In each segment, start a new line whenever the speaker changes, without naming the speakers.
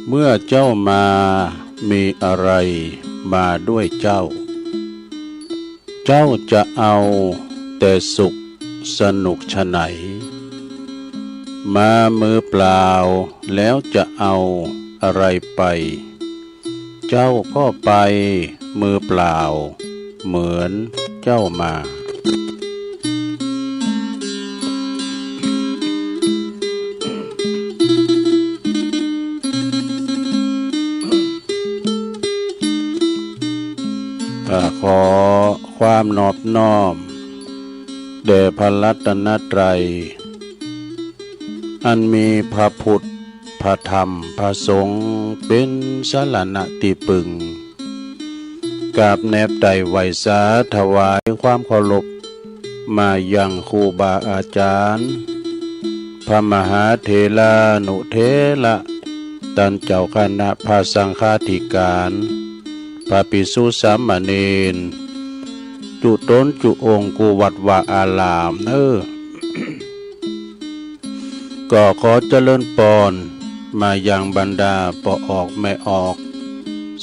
เมื่อเจ้ามามีอะไรมาด้วยเจ้า เจ้าจะเอาแต่สุขสนุกฉะไหนมามือเปล่าแล้วจะเอาอะไรไป เจ้าก็ไปมือเปล่าเหมือนเจ้ามาขอความนอบน้อมแด่พระรัตนตรัยอันมีพระพุทธพระธรรมพระสงฆ์เป็นสรณะที่พึ่งกราบแนบไต่ไหวสาถวายความเคารพมายังครูบาอาจารย์พระมหาเถรานุเถระท่านเจ้าคณะพระสังฆาธิการพระภิกษุสามเณรจุตนจุองค์กุวัดวาอารามก็ขอเจริญพรมายังบรรดาปออกแม่ออก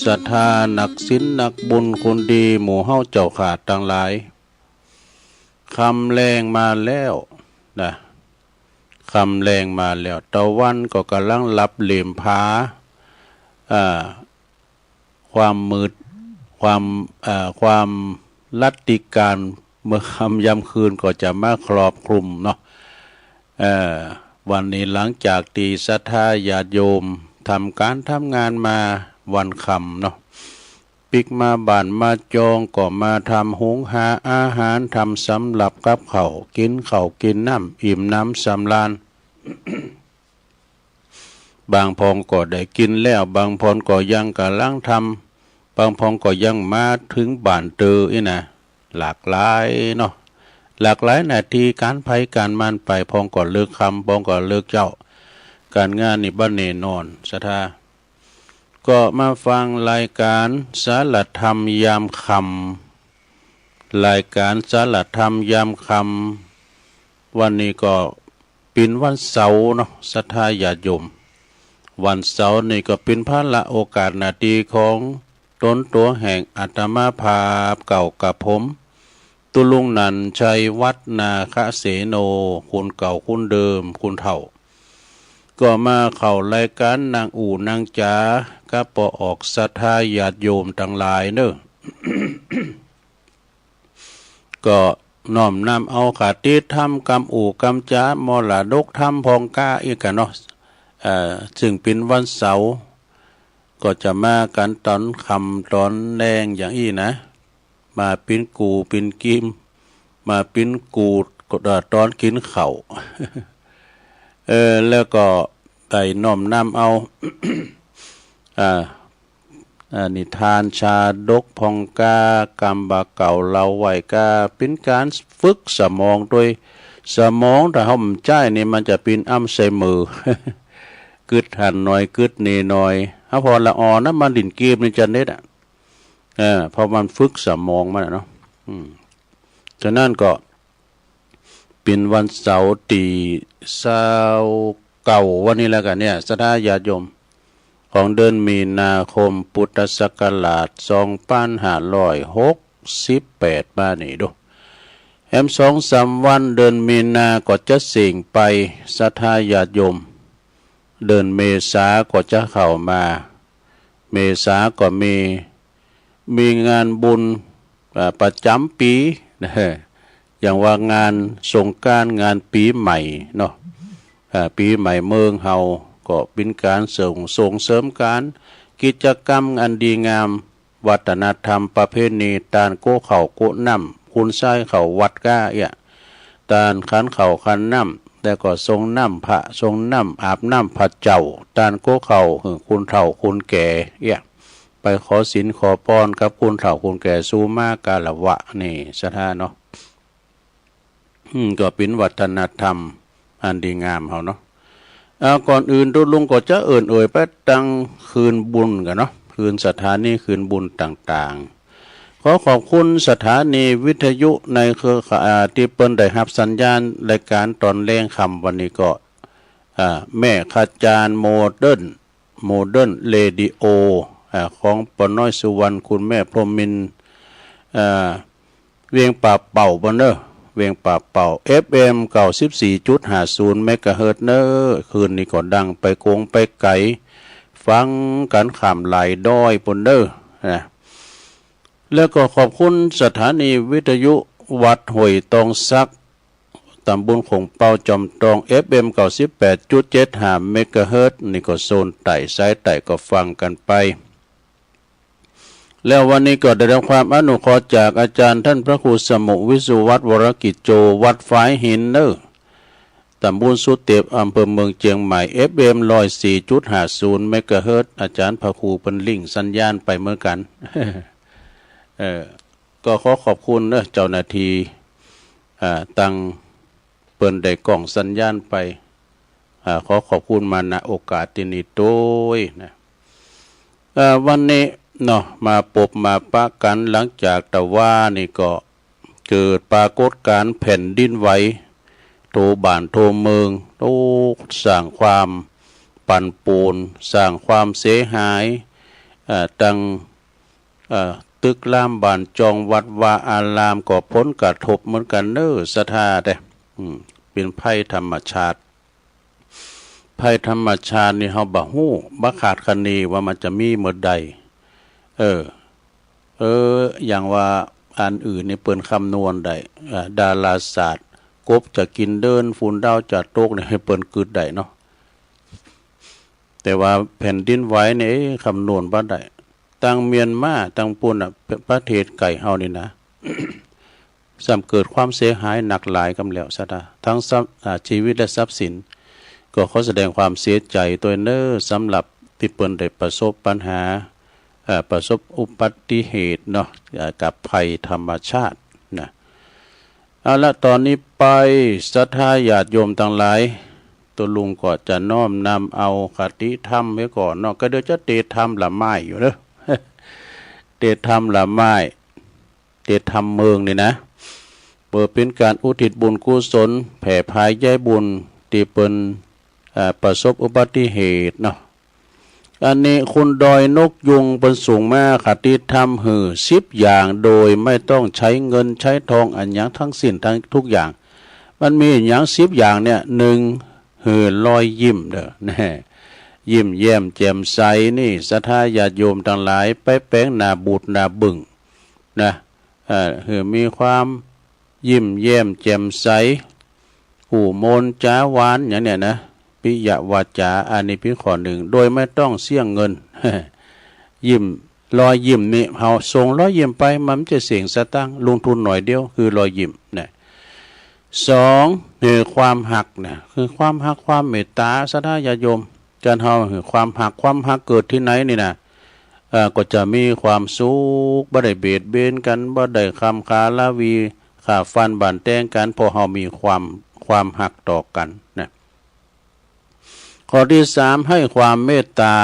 ศรัทธานักศีลนักบุญคนดีหมู่เฮาเจ้าขาดทั้งหลายคำแรงมาแล้วนะคำแรงมาแล้วตะวันก็กำลังรับเหลี่ยมผาความมืดความลัทธิการเมื่อค่ำยามคืนก็จะมาครอบคลุมเนาะวันนี้หลังจากที่ศรัทธาญาติโยมทำการทำงานมาวันค่ำเนาะปิกมาบ้านมาจองก็มาทำหุงหาอาหารทำสำหรับกับข้าวกินข้าวกินน้ำอิ่มน้ำสำราญ บางพองก็ได้กินแล้วบางพองก็ยังกำลังทำบางพองก็ยังมาถึงบ้านเตอนี่นะหลากหลายเนาะหลากหลายนาทีการไผการมันไปพองก็เลิกคำพองก็เลิกเจ้าการงานนี่บ้านเนนอนศรัทธาก็มาฟังรายการสารธรรมยามค่ำรายการสารธรรมยามค่ำวันนี้ก็เป็นวันเสาร์เนาะศรัทธาญาติโยมวันเสาร์นี่ก็เป็นพระละโอกาสนาทีของตนตัวแห่งอาตมาภาพเก่ากับผมตุลุงนันชัยวัฒนาคเสโนคุณเก่าคุณเดิมคุณเฒ่าก็มาเข้ารายการนางอู่นางจ๋ากับปออกศรัทธาญาติโยมทั้งหลายเนอะ ก็น้อมนำเอาขาติธรรมกรรมอู่กรรมจ๋ามรดกธรรมพองก้าอีกกันเนาะซึ่งเป็นวันเสาร์ก็จะมากันตอนค่ำตอนแดงอย่างอี้นะมาปิ้นกูปิ้นกิมมาปิ้นกูตอนกินเข่า แล้วก็ไต่น้อมนำเอา นิทานชาดกพองกากรรมบาเก่าเราไหวกาเป็นการฝึกสมองโดยสมองถ้าเขาไม่ใช่นี่มันจะเป็นอัลไซเมอร์ กึดหันหน่อยกึดเนหน่อยถ้าพอละอ่อนนะมันดิ่นเกมนี่จะเน็ตพอมันฝึกสมองมันเนาะฉะนั้นก็เป็นวันเสาร์ตีเสาร์เก่าวันนี้แล้วกันเนี่ยศรัทธาญาติโยมของเดือนมีนาคมพุทธศักราช2568มานี่ดู แอม2-3 วันเดือนมีนาก็จะเสี่ยงไปศรัทธาญาติโยมเดือนเมษาก็จะเข้ามาเมษาก็มีงานบุญประจำปีนะอย่างว่างานสงกรานต์งานปีใหม่เนาะปีใหม่เมืองเฮาก็เป็นการส่งเสริมการกิจกรรมอันดีงามวัฒนธรรมประเพณีตานโกเข่าโกน้ำคุณใช้เข่าวัดก้าตานขันเข่าขันน้ำแต่ก็ทรงน้ำพระทรงน้ำอาบน้ำพระเจ้าตานโกเข่าคุณเฒ่าคุณแก่ไปขอศีลขอพรกับคุณเฒ่าคุณแก่สู้มากาละวะนี่สถานเนาะก็เป็นวัฒนธรรมอันดีงามเฮาเนาะก่อนอื่นตุลุงก็จะเอ่ยไปตั้งคืนบุญกันเนาะคืนสถานีคืนบุญต่างๆขอขอบคุณสถานีวิทยุในเครือข่ายที่เปิ้นได้รับสัญญาณรายการตอนแรงค่ำวันนี้ก็แม่ขจารโมเดิร์นเรดิโอของปน้อยสุวรรณคุณแม่พรหมินเวียงป่าเป่าบนเนอเวียงป่าเป่า FM 94.50 เมกะเฮิรตซ์เนอคืนนี้ก็ดังไปโกงไปไกลฟังกันขามไหลดอยปนเนอนะแล้วก็ขอบคุณสถานีวิทยุวัดห้วยตองซักตำบลของเปาจอมตอง FM 98.75 เมกะเฮิรตซ์นี่ก็โซนไต่สายไต่ก็ฟังกันไปแล้ววันนี้ก็ได้รับความอนุเคราะห์จากอาจารย์ท่านพระครูสมุวิสุวัฒน์วรกิจโจวัดฝายหินเนอตำบลสุเตบอำเภอเมืองเชียงใหม่ FM 104.50 เมกะเฮิรตซ์อาจารย์พระครูเป็นลิงก์สัญญาณไปเหมือนกัน ก็ขอขอบคุณเนอะเจ้าหน้าที่ตั้งเปิ้นได้กล่องสัญญาณไปขอขอบคุณมาณโอกาสที่นี้โดยนะวันนี้เนาะมาปบมาปะกันหลังจากตะว่านี่ก็เกิดปรากฏการณ์แผ่นดินไหวโทบ้านโทเมืองโตสร้างความปั่นป่วนสร้างความเสียหายตั้งตึกรามบ้านจองวัดวาอารามก็พ้นกระทบเหมือนกันเนอศรัทธาแต่เป็นภัยธรรมชาตินี่เฮาบ่ฮู้บ่ขาดคะเนว่ามันจะมีเมื่อใดอย่างว่าอันอื่นนี่เปิ้นคำนวณได้ดาราศาสตร์กบจะกินเดินฝุ่นดาวจะตกนี่ให้เปิ้นกึดได้เนาะแต่ว่าแผ่นดินไหวนี่คำนวณบ่ได้ตั้งเมียนมาตั้งปุ่นประเทศไก่เฮานี่นะ ซ้ำเกิดความเสียหายหนักหลายกำแล้วซะทั้งชีวิตและทรัพย์สินก็ขอแสดงความเสียใจตัวเน้อสำหรับที่เปิ้นได้ประสบปัญหาประสบอุบัติเหตุเนาะกับภัยธรรมชาตินะเอาละตอนนี้ไปศรัทธาญาติโยมทั้งหลายตัวลุงก็จะน้อมนำเอาคติธรรมไว้ก่อนเนาะก็เดี๋ยวจะเตธรรมละไม้อยู่เด้อ เตธรรมละไม้เตธรรมเมืองนี่นะเปิดเป็นการอุทิศบุญกุศลแผ่ภายย้ายบุญที่เปิ้นประสบอุบัติเหตุเนาะอันนี้คุณดอยนกยุงเป็นสูงมาคติธรรม10 อย่างโดยไม่ต้องใช้เงินใช้ทองอันอย่างทั้งสิ้นทั้งทุกอย่างมันมีอย่าง10 อย่างเนี่ย1รอยยิ้มเด้อแน่ยิ้มแย้มแจ่มใสนี่ศรัทธาญาติโยมทั้งหลายไปแป้งหน้าบูดหน้าบึ้งนะมีความยิ้มแย้มแจ่มใสหูมนจ้าหวานอย่างเนี้ยนะปิยวาจาอันนี้เป็นข้อหนึ่งโดยไม่ต้องเสี่ยงเงิน ยิ้มรอยยิ้มนี่เฮาส่งรอยยิ้มไปมันจะเสี่ยงสตังค์ลงทุนหน่อยเดียวคือรอยยิ้มนะ2คือความหักนะคือความหักความเมตตาศรัทธาญาติโยมจันเฮาคือความหักเกิดที่ไหนนี่นะก็จะมีความสุขบ่ได้เบียดเบียนกันบ่ได้คำคาลาวีขาฟันบานแต้งกันเพราะเฮามีความหักต่อกันนะข้อที่3ให้ความเมตตา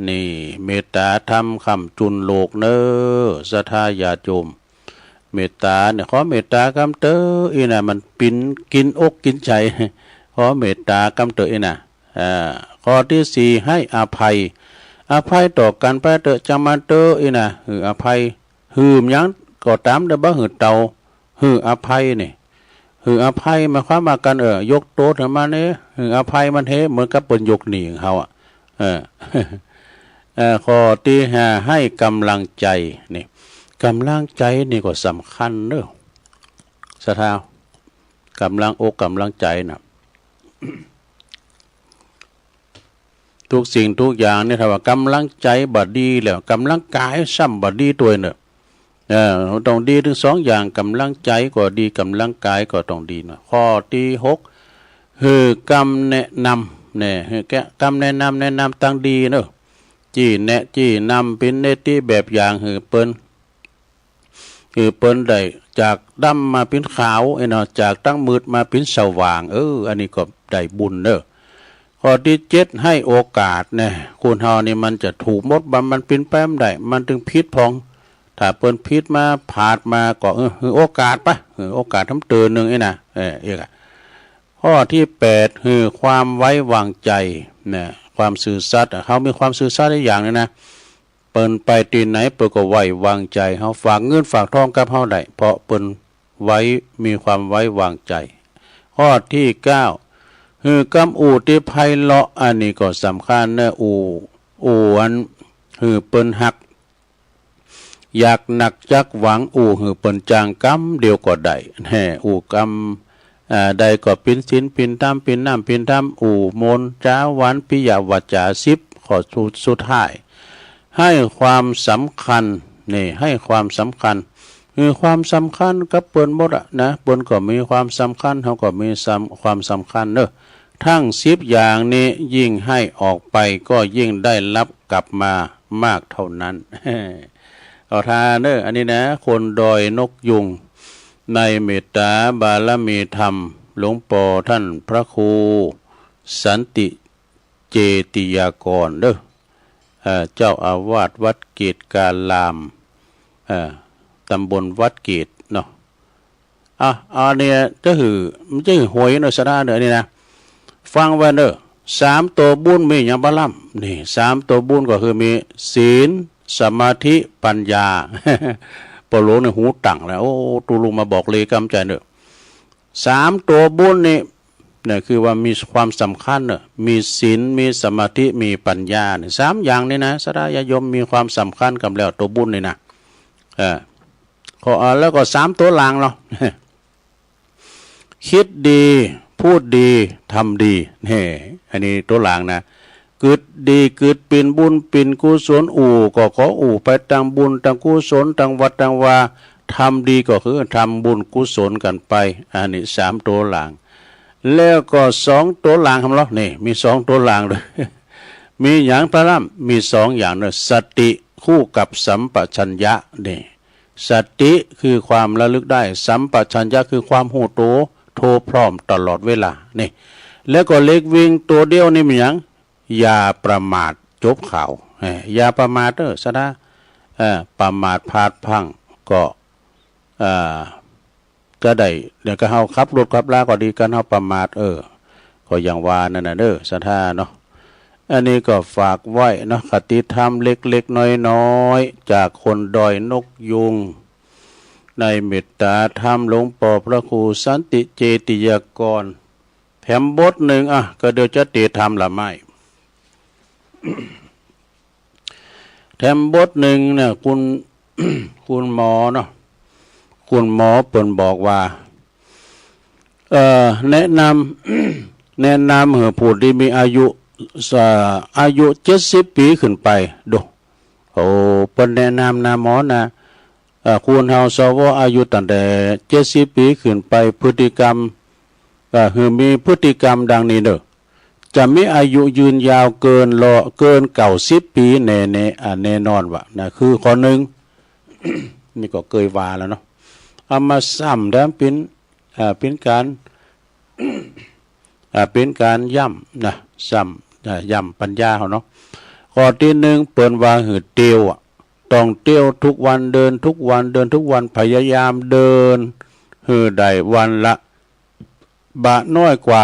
นี่เมตตาทำคำจุนโลกเนอศรัทธาญาติโยมเมตตาเนี่ยขอเมตตากำเตออีน่ะมันปิ่นกินอกกินใจขอเมตตากำเตออีน่ะข้อที่4ให้อภัยต่อกันไปเตอจำมาเตออีน่ะอภัยหืมยังก็ตามเด้อบ่หือเตาอภัยนี่ หืออภัยมาความมากันยกโต๊ะมาเนี่ยหืออภัยมันเหมือนกับเปิ้นยกหนีของเขาข้อที่ห้าให้กำลังใจนี่กำลังใจนี่ก็สำคัญเนอะสะท้ากำลังอกกำลังใจนะทุกสิ่งทุกอย่างเนี่ยถ้าว่ากำลังใจบดดีแล้วกำลังกายซ้ำบดดีตัวเนอะต้องดีถึงสองอย่างกำลังใจก็ดีกำลังกายก็ต้องดีนะข้อที่หกคือกำแนะนำเนี่ยกำแนะนำตั้งดีเนอะจี้แนะจี้นำเป็นเนติแบบอย่างเปิ้นได้จากดำมาเป็นขาวเนาะจากตั้งมืดมาเป็นสว่างอันนี้ก็ได้บุญเนอะข้อที่เจ็ดให้โอกาสเนี่ยคุณเฮานี่มันจะถูกมดบัมมันเป็นแป้มได้มันถึงพิษพองถ้าเปิ้นพิษมาผาดมาก็โอกาสปะโอกาสทำเตือนหนึ่งนะข้อที่แปดคือความไว้วางใจเนี่ยความซื่อสัตย์เขามีความซื่อสัตย์ได้อย่างนึงนะเปิ้นไปตีไหนเปิ้นก็ไว้วางใจเขาฝากเงินฝากทองกับเขาได้เพราะเปิ้นไว้มีความไว้วางใจข้อที่เก้าคือกำอูที่ไพเราะอันนี้ก็สำคัญนะอูอันคือเปิ้นหักอยากหนักจักหวังคือเปิ้นจางกำเดียวก็ได้แห่กำใดก็ปินศีลปินธรรมปินน้ำปินธรรมมนจ้าวันปิยวัจจาสิบข้อสุดท้ายให้ความสำคัญนี่ให้ความสำคัญคือความสำคัญกับเปิ้นหมดนะเปิ้นก็มีความสำคัญเขาก็มีความสำคัญเนอะทั้ง10อย่างนี้ยิ่งให้ออกไปก็ยิ่งได้รับกลับมามากเท่านั้นเอาทาเนอะอันนี้นะคนดอยนกยุงในเมตตาบารมีธรรมหลวงปู่ท่านพระครูสันติเจติยากรเด้อเจ้าอาวาสวัดเกตกาลามตำบลวัดเกตเนาะอันนี้ก็คือมันจะหวยเนาะสระเด้อนี่นะฟังไว้เด้อ3ตัวบุญมีหยังบ่ล่ำนี่3ตัวบุญก็คือมีศีลสมาธิปัญญาปโลในหูตั้งแล้วตูลุงมาบอกเลยกำใจเนอะ3ตัวบุญนี่เนี่ยคือว่ามีความสำคัญเนอะมีศีลมีสมาธิมีปัญญาเนี่ย3อย่างนี่นะสระญาโยมมีความสำคัญกับแล้วตัวบุญนี่นะแล้วก็3ตัวหลังเนาะคิดดีพูดดีทำดีนี่อันนี้ตัวหลังนะเกิดดีเกิดเป็นบุญเป็นกุศลก็ขอไปตั้งบุญตั้งกุศลตั้งวัดตั้งวาทำดีก็คือทำบุญกุศลกันไปอันนี้3ตัวหลังแล้วก็2ตัวหลังคำล้อนี่มี2ตัวหลังเลยมีอย่างพระล่ำมี2อย่างเลยสติคู่กับสัมปชัญญะนี่สติคือความระลึกได้สัมปชัญญะคือความหูโตโทพร้อมตลอดเวลานี่แล้วก็เล็กวิ่งตัวเดียวนี่มีอย่างอย่าประมาทจบข่าวอย่าประมาทสนะประมาทพลาดพังก็ได้เดี๋ยวก็เฮาขับรถขับลาก็ดีกันเฮาประมาทก็อย่างว่านั่นน่ะสะท่าเนาะอันนี้ก็ฝากไว้เนาะคติธรรมเล็กๆน้อยๆจากคนดอยนกยุงในเมตตาธรรมหลวงปู่พระครูสันติเจติยากรแถมบทหนึ่งก็เดี๋ยวจะตีธรรมละไม่แถมบทหนึ่งเนี่ยคุณหมอเนาะคุณหมอเปิ่นบอกว่าแนะนำผู้ที่มีอายุ70 ปีขึ้นไปดูเปิ่นแนะนำนะหมอนะคุณเฮาสวอายุตั้งแต่70 ปีขึ้นไปพฤติกรรมคือมีพฤติกรรมดังนี้เด้อจะมีอายุยืนยาวเกิน90 ปีแน่นอนว่ะนะคือข้อหนึ่ง นี่ก็เคยว่าแล้วเนาะเอามาซ้ำแล้วเป็นการย้ำนะซ้ำย้ำปัญญาเขาเนาะข้อที่หนึ่งเปิ่นว่าหือเตียวต้องเตียวทุกวันเดินทุกวันพยายามเดินหือได้วันละบะน้อยกว่า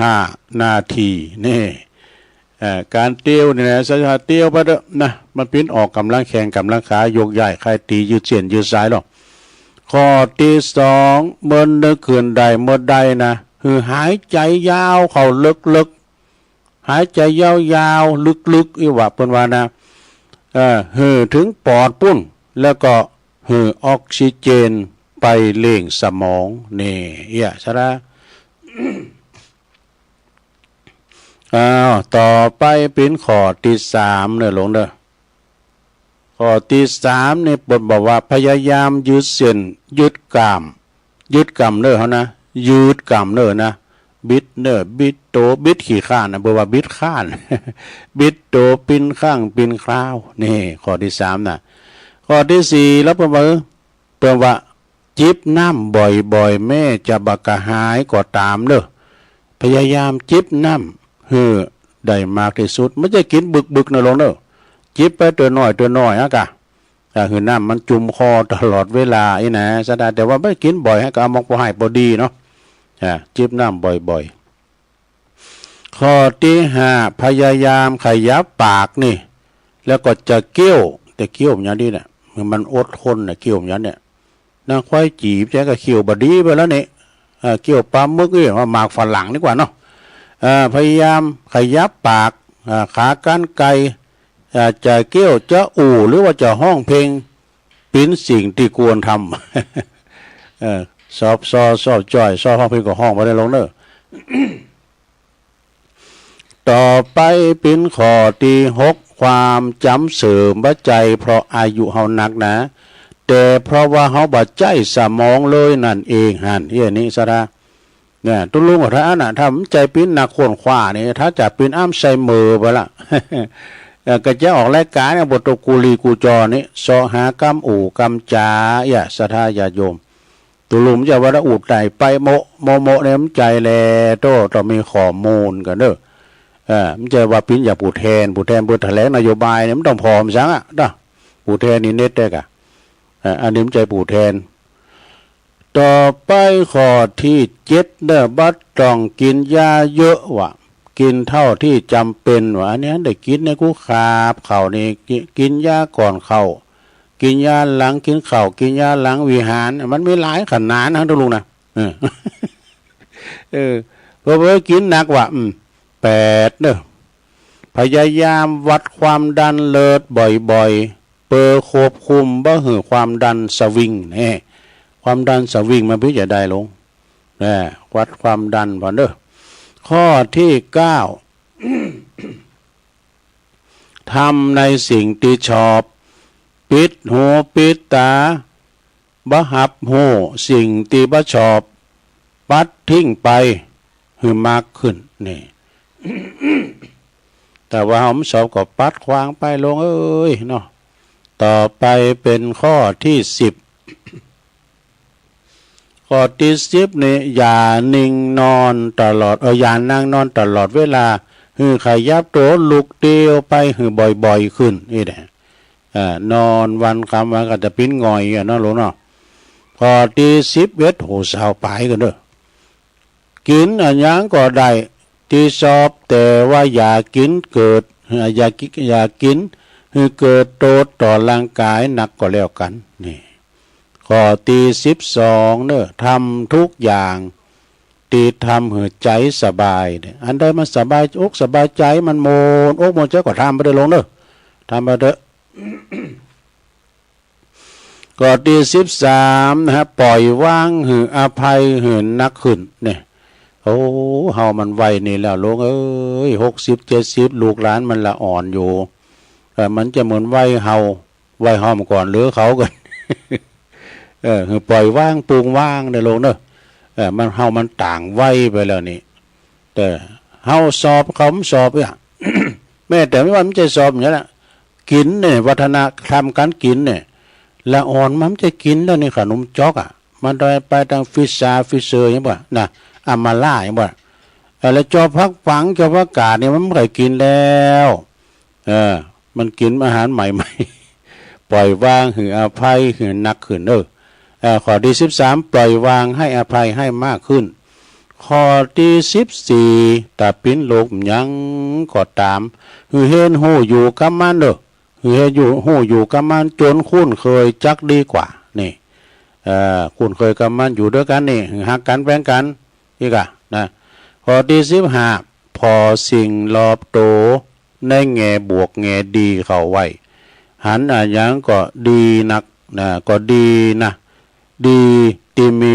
15 นาทีนี่การเตียวเนี่ยนะสถานเตียวไปเด้อนะมันเป็นออกกำลังแขนกำลังขายกใหญ่ใครตียืดเส้นยืดสายหรอก ข้อที่สองเมื่อนึกขึ้นได้เมื่อใดนะคือหายใจยาวเข้าลึกๆหายใจยาวๆลึกๆอีว่าเปิ้นว่านะถึงปอดปุ้นแล้วก็ออกซิเจนไปเลี้ยงสมองนี่ซะนะต่อไปเป็นข้อที่สามเนี่ยหลงเด้อข้อที่สามเนี่ยบทบอกว่าพยายามยืดเส้นยืดกล้ามเด้อเขานะยืดกล้ามเด้อนะบิดเด้อบิดโตบิดขี่ข้านนะบอกว่าบิดข้าน บิดโตปินข้างปินคราวนี่ข้อที่สามนะข้อที่สี่แล้วเปิดว่าจิบน้ำบ่อยๆแม่จะบักกะหายก็ตามเด้อพยายามจิบน้ำได้มากที่สุดไม่ใช่กินบึกๆนะลงเด้อจิบไปตัวน้อยอะกะน้ำมันจุ่มคอตลอดเวลานะซะได้แต่ว่าไม่กินบ่อยให้ก็เอามองพอให้พอดีเนาะจิบน้ำบ่อยๆข้อที่ห้าพยายามขยับปากนี่แล้วก็จะเกี้ยวแต่เกี้ยวอย่างนี้เนี่ยมันอดทนนะเกี้ยวอย่างนี้นางควายจีบแจ๊ก็เกี้ยวบดีไปแล้วนี่เกี้ยวปลาหมึกนี่ว่าหมากฝรั่งดีกว่าเนาะพยายามขยับปากขาก้านไกจะเกี้ยวจะหรือว่าจะห้องเพลงเป็นสิ่งที่ควรทำสอบจ่อยห้องเพลงก็ห้องไปได้ลงเนอะต่อไปเป็นข้อที่หกความจำเสื่อมบ่ใจเพราะอายุเฮานักนะแต่เพราะว่าเฮาบ่ใจสมองเลยนั่นเองหั่นนี้ซะนะเนี่ยตุลุงของท่านน่ะถ้าใจปิ้นนักคนขวานี่ถ้าจะปิ้นอ้ำใส่มือไปละ ก็จะออกรายการเนี่ยบทกูลีกูจอนี่สอหากำอู่กำจาสทายาโยมตุลุมจะว่าอูดใจไปโมเนี่ยมันใจแลต้องมีข้อมูลกันเด้อมันจะว่าปิ้นอย่าผู้แทนเพื่อแถลงนโยบายเนี่ยมันต้องพร้อมซังอ่ะเด้อผู้แทนนี่เน็ตได้กะอันนี้มันใจผู้แทนต่อไปข้อที่เจ็ดเด้อบัดต้องกินยาเยอะว่ะกินเท่าที่จำเป็นว่ะอันนี้ได้กินในกูขาบเข่านี่กินยาก่อนเข่ากินยาหลังกินเข่ากินยาหลังวิหารมันไม่หลายขนาดนะทุกลุงนะเพราะกินหนักว่ะ8เด้อพยายามวัดความดันเลิศบ่อยๆควบคุมบ่ให้ความดันสวิงนี่ความดันสวิงมันพิจารณาได้ลงวัดความดันผ่อนเด้อข้อที่9ทำในสิ่งที่ชอบปิดหูปิดตาบ่หับหูสิ่งที่บ่ชอบปัดทิ้งไปให้มากขึ้นนี่ แต่ว่าผมสอบก็ปัดควางไปลงเนาะต่อไปเป็นข้อที่10ข้อที่10นี่อย่านิ่งนอนตลอดอย่านั่งนอนตลอดเวลาขยับตัวลุกเดียวไปบ่อยๆขึ้นนี่แหละนอนวันคำวันก็จะปิ้นงอยเนาะหลวงเนาะข้อที่11โหสาวไปกันเด้อกินอันยังก็ได้ที่ชอบแต่ว่าอย่ากินเกิดอย่ากินเกิดโตต่อร่างกายหนักก็แล้วกันนี่ข้อที่12เนอะทำทุกอย่างที่ทำให้ใจสบายอันใดมันสบายอกสบายใจมันโมนอกโมนใจก็ทำไปได้ลงเนอะทำไปเถอะ ข้อที่13นะครับปล่อยวางหืออภัยหือนักขึ้นเนี่ยเฮามันไวนี่แล้วลง60 70ลูกหลานมันละอ่อนอยู่มันจะเหมือนไวเฮามาก่อนหรือเขากัน ปล่อยว่างปูงว่างในโลกเนอะมันเฮามันต่างไวไปแล้วนี่แต่เฮาสอบเขาสอบอ่ะ แม่แต่ไม่ว่ามันจะสอบอย่างนี้แหละกินเนี่ยวัฒนธรรมการกินเนี่ยละอ่อนมันจะกินแล้วนี่ขนมจ๊อกอ่ะมันไปทางฟิเซอร์อย่างบ่นะอามาล่าอย่างบ่แล้วจอพักฝังจอพักกาดเนี่ยมันไม่เคยกินแล้วมันกินอาหารใหม่ๆปล่อยวางหืออภัยหือนักขึ้นข้อที่13ปล่อยวางให้อภัยให้มากขึ้นข้อที่14แต่ปิ้นโลกยังก็ตามหือเห็นหูอยู่กับมันหือเห็นหูอยู่กับมันจนคุ้นเคยจักดีกว่านี่ คุณเคยกับมันอยู่ด้วยกันนี่หักกันแบ่งกันอีกอะนะข้อที่15พอสิ่งรอบตัวในแง่บวกแง่ดีเข้าไว้หันอย่างก็ดีนักนะก็ดีนะดีที่มี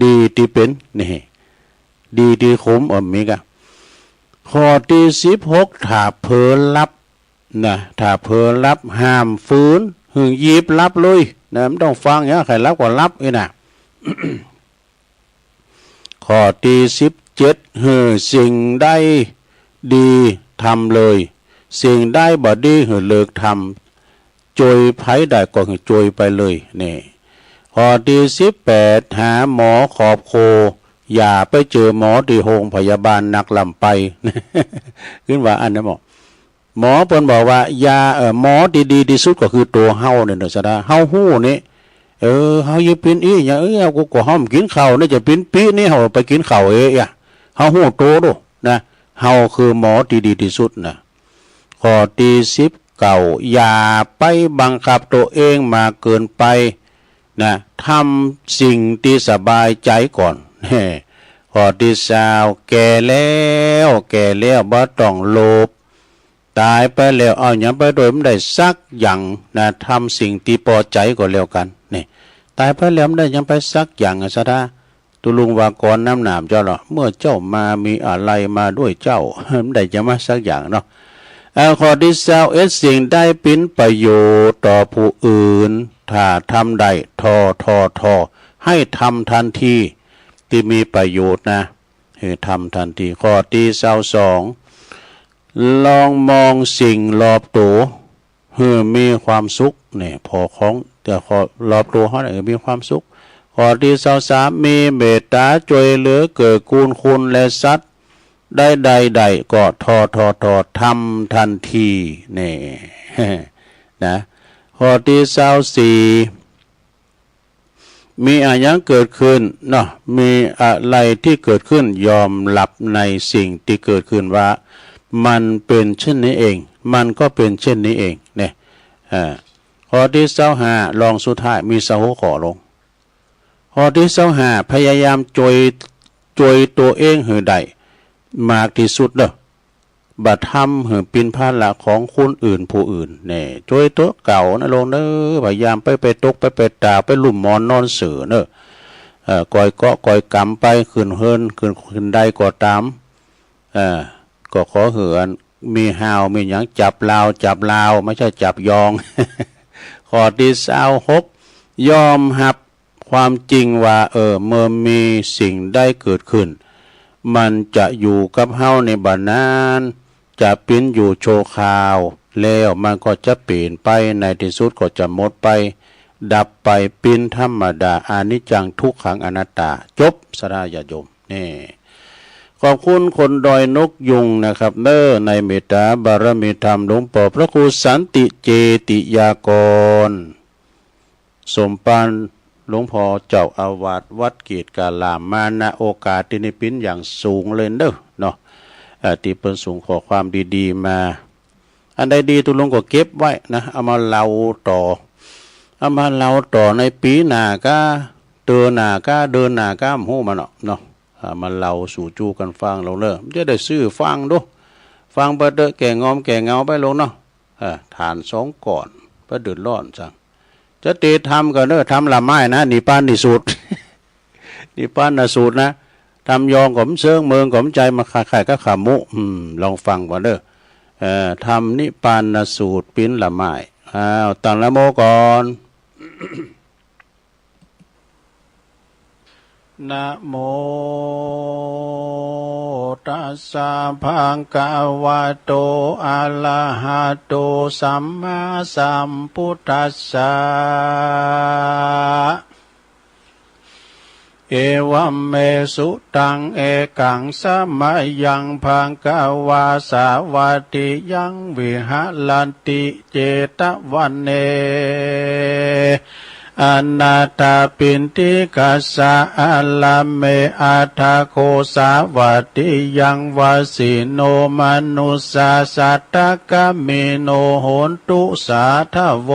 ดีที่เป็นนี่ดีที่คุ้มมีกะข้อที่16ถ้าเผลอรับนะถ้าเผลอรับห้ามฝืนหึงยิบรับเลยนะไม่ต้องฟังเนี่ยใครรับก็รับไอ้น่ะ ข้อที่17สิ่งได้ดีทำเลยสิ่งได้บ่ดีเลิกทำจอยไผได้ก็จอยไปเลยนี่ข้อที่18หาหมอขอบโคอย่าไปเจอหมอที่โรงพยาบาลนักลำไป ขึ้นว่าอันนั้นหมอเพิ่นบอกว่ายาหมอดีที่สุดก็คือตัวเฮาเนี่ยเด้อซะดาเฮาฮู้นี่เฮาอย่าเป็นอีหยังกูก็ห้อมกินข้าวนี่จะเป็นปีนี่เฮาไปกินข้าวอ่ะเฮาฮู้โตโดนะเฮาคือหมอที่ดีที่สุดนะข้อที่19อย่าไปบังคับตัวเองมาเกินไปนะทำสิ่งที่สบายใจก่อนข้อที่20แก่แล้วบ่ต้องโลภตายไปแล้วเอาหยังไปโดยไม่ได้สักอย่างนะทำสิ่งที่พอใจก็แล้วกันนี่ตายไปแล้วไม่ได้ยังไปสักอย่างซะดาตุลุงว่าก่อนน้ำหนามเจ้าเนาะเมื่อเจ้ามามีอะไรมาด้วยเจ้าไม่ได้จะมาสักอย่างเนาะข้อที่21สิ่งได้เป็นประโยชน์ต่อผู้อื่นถ้าทำได้ทอให้ทำทันทีที่มีประโยชน์นะให้ทำทันทีข้อที่22ลองมองสิ่งรอบตัวมีความสุขเนี่ยพอของแต่ขอรอบตัวเขาเนี่ยมีความสุขข้อที่23มีเมตตาช่วยเหลือเกื้อกูลคุณและสัตว์ได้ก็ทอทำทันทีนี่ นะข้อที่24มีอะไรเกิดขึ้นเนาะมีอะไรที่เกิดขึ้นยอมรับในสิ่งที่เกิดขึ้นว่ามันเป็นเช่นนี้เองมันก็เป็นเช่นนี้เองเนี่ยข้อที่25ลองสุดท้ายมี26ข้อลงข้อที่25พยายามจอยตัวเองให้ได้มากที่สุดเด้อบัดทำให้เป็นภาระของคนอื่นผู้อื่นเนี่ยจอยตัวเก่านะลงเด้อพยายามไปตกไปตาไปลุ่มมอนนอนเสือเด้อก่อยเกาะก่อยกำไปขึ้นเฮินขึ้นได้ก็ตามก็ขอเหือนมีหาวมีหยังจับลาวไม่ใช่จับยอง ข้อที่26ยอมรับความจริงว่าเมื่อมีสิ่งได้เกิดขึ้นมันจะอยู่กับเฮาในบัดนั้นจะเป็นอยู่โชว์ข่าวแล้วมันก็จะเปลี่ยนไปในที่สุดก็จะหมดไปดับไปเป็นธรรมดาอนิจจังทุกขังอนัตตาจบสราญาโยมนี่ขอบคุณคนดอยนกยุงนะครับในเมตตาบารมีธรรมหลวงปู่พระครูสันติเจติยากรสมปานหลวงพ่อเจ้าอาวาสวัดเกียรติกาลามมาณโอกาสที่นี้เป็นอย่างสูงเลยเนาะที่เป็นสูงขอความดีๆมาอันใดดีตุลงก็เก็บไว้นะเอามาเล่าต่อในปีหน้าก็เดินหน้าก็หู้มาเนาะมาเล่าสู่จูกันฟังเราเนอะจะได้ซื้อฟังดูฟังไปเด้อแก่งอมแก่เงาไปลงเนาะฐาน2ก่อนไปเดือดร้อนจังจะตีทำกันเนอะทำละไม้นะนี่ป้านนี่สูตร นี่ป้านนะสูตรนะทำยองผมเชิงเมืองผมใจมาขายก็ขามุลองฟังก่อนเด้อทำนิปานนะสูตรปิ้นละไม้ตั้งละโมก่อน นะโมตัสสะภะคะวะโตอะระหะโตสัมมาสัมพุทธัสสะเอวัมเมสุตังเอกังสมัยยังภังกวาสาวัติยังวิหะลันติเจตวันเนอนาตาปินติกัสสะอัลลเมอาทาโคสาวัติยังวาสิโนมนุสสาสัตตกะเมโนโหนตุสาทโว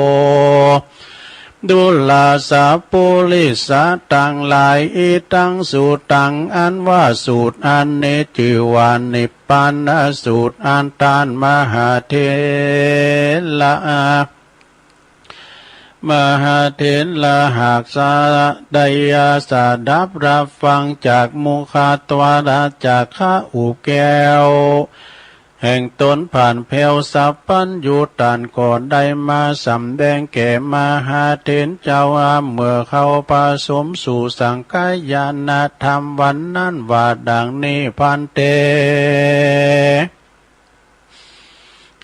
ดุลาสาปุริสาตังหลายอีตังสูตังอันว่าสูตรอันนี้ชื่อว่านิพพานสูตรอันตานมหาเถระมหาเถระหากสาดายาสาดับรับฟังจากมุขตวาระจากข้าอุแก้วแห่งตนผ่านแผ่วสัพพัญญูตันก่อนได้มาสำแดงแก่มหาเถรเจ้าเมื่อเขาผสมสู่สังฆายานธรรมวันนั้นว่าดังนี้พันเต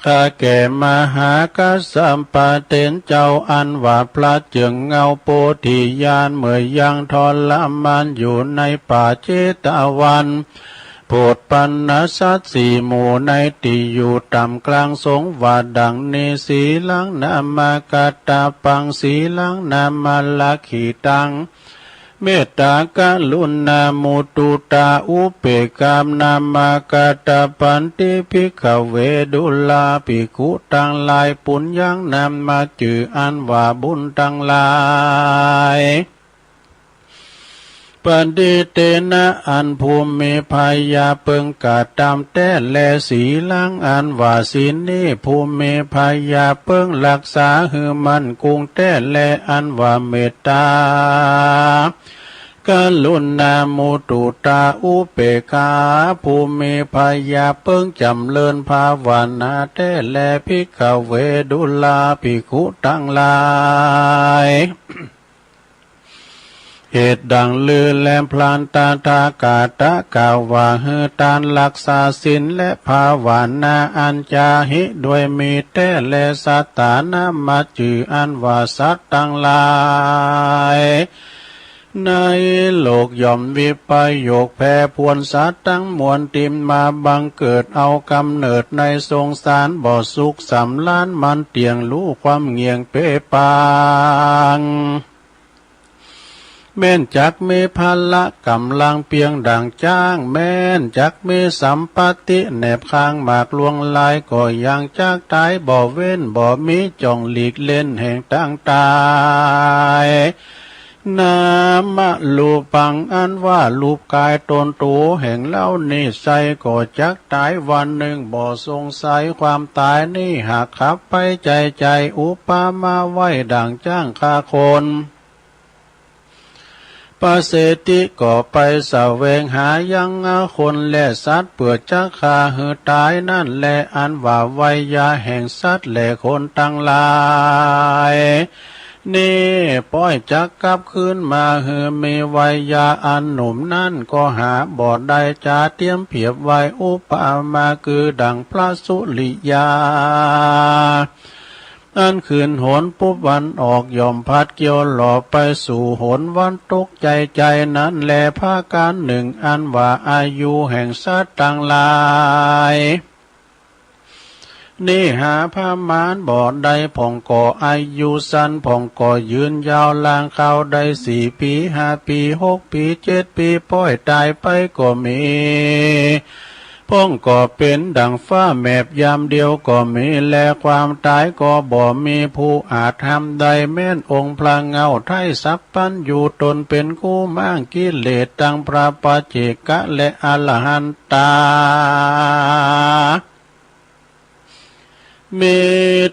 ข้าแก่มหากัสสัมปะเถรเจ้าอันว่าพระเจืองเงาโพธิญาณเมื่อยังทรมานอยู่ในป่าเจตวันโพธปันนสัตสี่หมู่ในที่อยู่ต่ำกลางสงฆ์ว่าดังนี้สีลังนามากาตาปังสีลังนามาลักขิตังเมตตากรุณามุตุตาอุเปกขามนามากาตาปันติภิกขเวดุลาภิกขุตังหลายปุญญังนามมาจืออันว่าบุญตังหลายปันติเตนะอันภูมิภายาเปิงกาตามแต่แลสีลังอันว่าศีลนี้ภูมิภายาเปิงรักษาหือมันกุงแต่แลอันว่าเมตตากรุณามุตุตาอุเปกขาภูมิภายาเปิงจำเริญภาวนาแต่แลภิกขเวดุลาภิกขุทั้งหลายเหตุดังลือแลมพลานตาทากาตะกาวว่าเฮตานรักษาศีลและภาวนาอัญจาหิด้วยมีแต่แลสัตตานามาจืออันว่าสัตตังหลายในโลกย่อมวิปโยคแผ่พวนสัตว์ทั้งมวลติมมาบังเกิดเอากำเนิดในสงสารบ่อสุขสำล้านมันเตียงรู้ความเงียงเปปางแม่นจักมีพละกำลังเพียงดังจ้างแม่นจักมีสัมปติแนบข้างหมากลวงลายก็ยังจักตายบ่เว้นบ่มีจ่องหลีกเล่นแห่งตั้งตายนามะลูปังอันว่าลูปกายตนตัวแห่งเล่านิสัยก็จักตายวันหนึ่งบ่สงสัยความตายนี่หากขับไปใจอุปามาไว้ดังจ้างคาคนปเสติก็ไปแสวงหายังคนและสัตว์เปื่อจักขาหือตายนั่นแลอันว่าไวยาแห่งสัตว์และคนตั้งหลายนี่ป้อยจักกลับคืนมาหือมีไวยาอันหนุ่มนั่นก็หาบ่ได้จะเตรียมเพียบไว้อุปมาคือดังพระสุริยาอันคืนโหนปุ๊บวันออกย่อมพัดเกี่ยวหล่อไปสู่โหนวันตกใจนั้นแลภาการหนึ่งอันว่าอายุแห่งสัตว์ต่างหลายนี่หาพามานบ่อใดผ่องก่ออายุสั้นผ่องก่อยืนยาวลางเขาได้4 ปี5 ปี6 ปี7 ปีป้อยตายไปก็มีพ้องก็เป็นดังฟ้าแมบยามเดียวก็มีแลความตายก็บ่มีผู้อาจทำใดแม่นองค์พระเงาไทยสัพพันอยู่ตนเป็นคู่มั่งกิเลสตังพระปัจเจกะและอรหันตาเม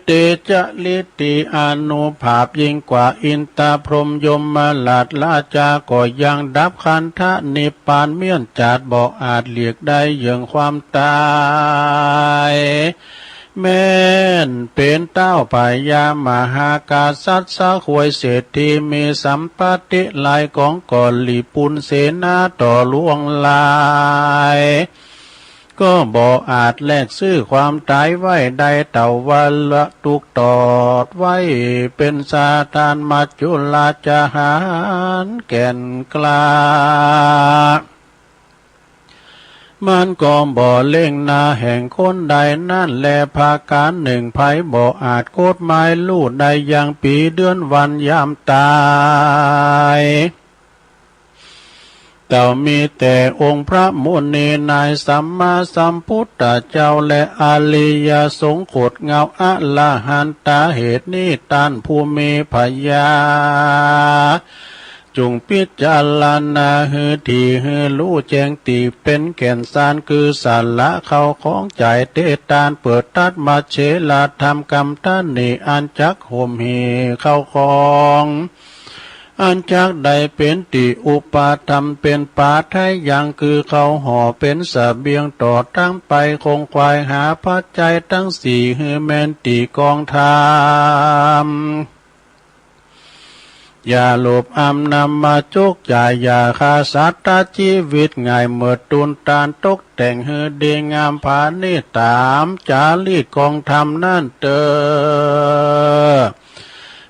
เตจลิติอานุภาพยิ่งกว่าอินตาพรหมยมมาลาดลาจาก็ยังดับขันธะนิพพานเมียนจัดบ่อาจเลียกได้อย่างความตายแม่นเป็นเต้าปายามหากาสัตสะขวยเศรษฐีมีสัมปติหลายของก่อนหลีปุนเสนาต่อลวงลายก็บ่อาจแลกซื้อความตายไว้ได้เต่าวันละตุกตอดไว้เป็นซาตานมัจจุลาจหารแก่นกล้ามันก็บ่เล่งนาแห่งคนใดนั่นแลภาการหนึ่งไผบ่อาจโคตรไม้ลู่ใดอย่างปีเดือนวันยามตาย เต่ามีแต่องค์พระมุนีนายสัมมาสัมพุทธเจ้าและอริยสงฆ์โคตรเงาอะละหันตาเหตุนี้ตานผู้มีพยาจงพิจารณาหือที่หือรู้แจ้งตีเป็นแก่นสารคือสารละเขาของใจเตตานเปิดตัดมาเชลาธรรมกรรมท่านนี่อันจักห่มเหเข้าของอันจักใดเป็นติอุปาธรรมเป็นปาไทยยังคือเขาห่อเป็นสเบียงต่อตั้งไปคงควายหาปัจจัยทั้งสี่หือแมนติกองธรรมอย่าหลบอำนำมาจุกจ่ายอย่าฆ่าสัตว์ชีวิตง่ายเมื่อตุนตานตกแต่งเฮือดีงามผานี่ตามจารีตกองธรรมนั่นเตอ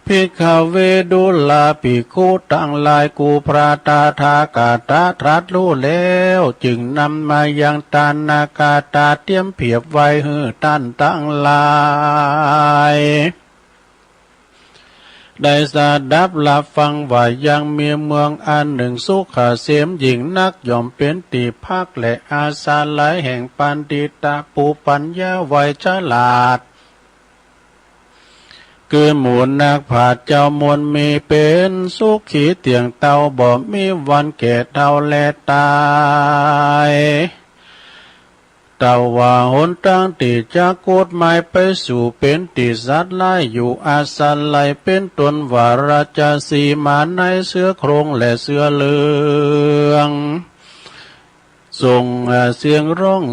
ภิกขเวดุลาภิกขุตั้งหลายกูพระตาทากาตาตรัสรู้แล้วจึงนำมายังตานากาตาเตรียมเพียบไว้หือท่านตั้งหลายได้สดับรับฟังว่ายังมีเมืองอันหนึ่งสุขเสียมหญิงนักย่อมเป็นที่พักและอาสาหลายแห่งปันติตาปูปัญญาไวฉลาดคือหมู่นักผาเจ้ามวลมีเป็นสุขีเตียงเตาบ่มีวันแก่เท่าและตายเต่าว่าหนทางที่จะกฎหมายไปสู่เป็นติสัตว์ไล่อยู่อาศัยไล่เป็นตนวาราชสีมาในเสื้อโครงและเสื้อเหลืองส่งเสียงร้อง